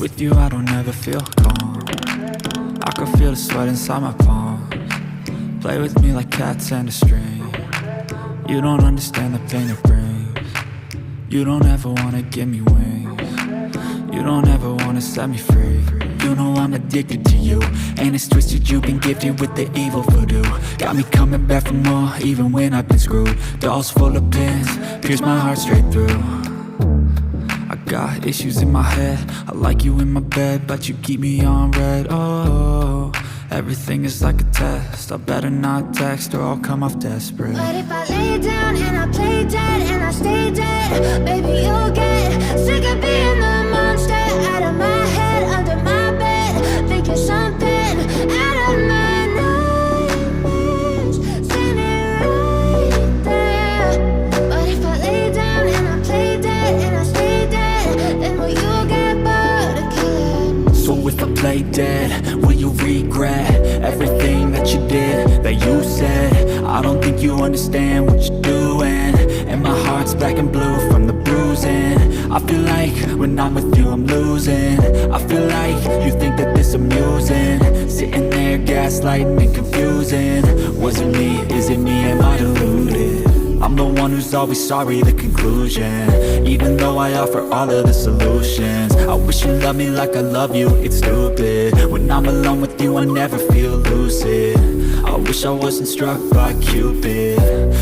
With you I don't ever feel calm. I can feel the sweat inside my palms. Play with me like cats and a string. You don't understand the pain it brings. You don't ever wanna give me wings. You don't ever wanna set me free. You know I'm addicted to you, and it's twisted, you've been gifted with the evil voodoo. Got me coming back for more, even when I've been screwed. Dolls full of pins, pierce my heart straight through. I got issues in my head, I like you in my bed, but you keep me on red. Oh, everything is like a test, I better not text or I'll come off desperate. But if I lay down and I play dead and I stay dead, baby you'll get sick of being the monster out of my head, under my bed, thinking something out of my nightmares, standing right there. But if I lay down and I play dead and I stay dead, then will you get bored of killing me? So if I play dead, will you regret everything that you did, that you said? I don't think you understand what you're doing, and my heart's black and blue from the bruising. I feel like when I'm with you I'm losing. I feel like you think that this amusing, sitting there gaslighting and confusing. Was it me? Is it me? Am I deluded? I'm the one who's always sorry, the conclusion, even though I offer all of the solutions. I wish you loved me like I love you, it's stupid. When I'm alone with you I never feel lucid. I wish I wasn't struck by Cupid.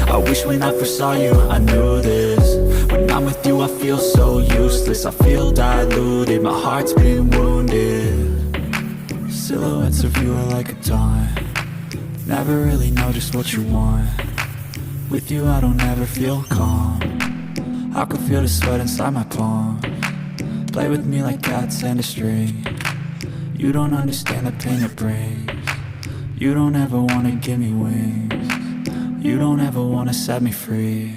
I wish when I first saw you I knew this. When I'm with you I feel so useless, I feel diluted, my heart's been wounded. Silhouettes of you are like a taunt, never really know just what you want. With you I don't ever feel calm, I can feel the sweat inside my palms. Play with me like cats and a string. You don't understand the pain it brings. You don't ever wanna give me wings. You don't ever wanna set me free.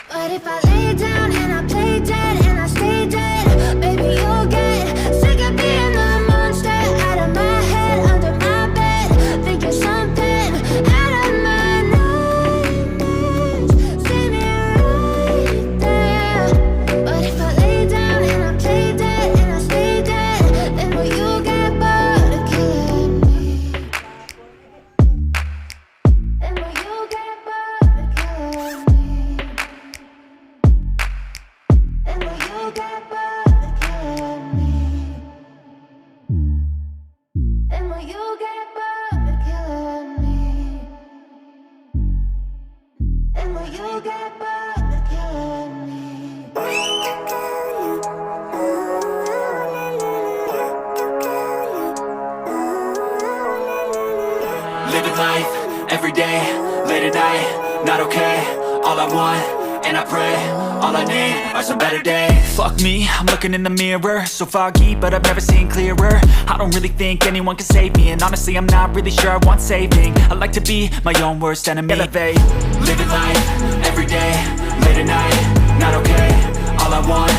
But if I lay down and I play dead and I stay dead, baby you'll get sick of being the monster out of my head, under my bed, thinking something out of my nightmares, standing right there. But if I lay down and I play dead and I stay dead, then will you get bored of killing me? Then will you get bored of killing me? Then will you get bored of killing me? Then will you get bored of killing me? Then will you get bored of killing me? Living life, every day, late at night, not okay. All I want, and I pray, all I need are some better days. Fuck me, I'm looking in the mirror, so foggy, but I've never seen clearer. I don't really think anyone can save me, and honestly I'm not really sure I want saving. I like to be my own worst enemy. Elevate, living life, every day, late at night, not okay. All I want,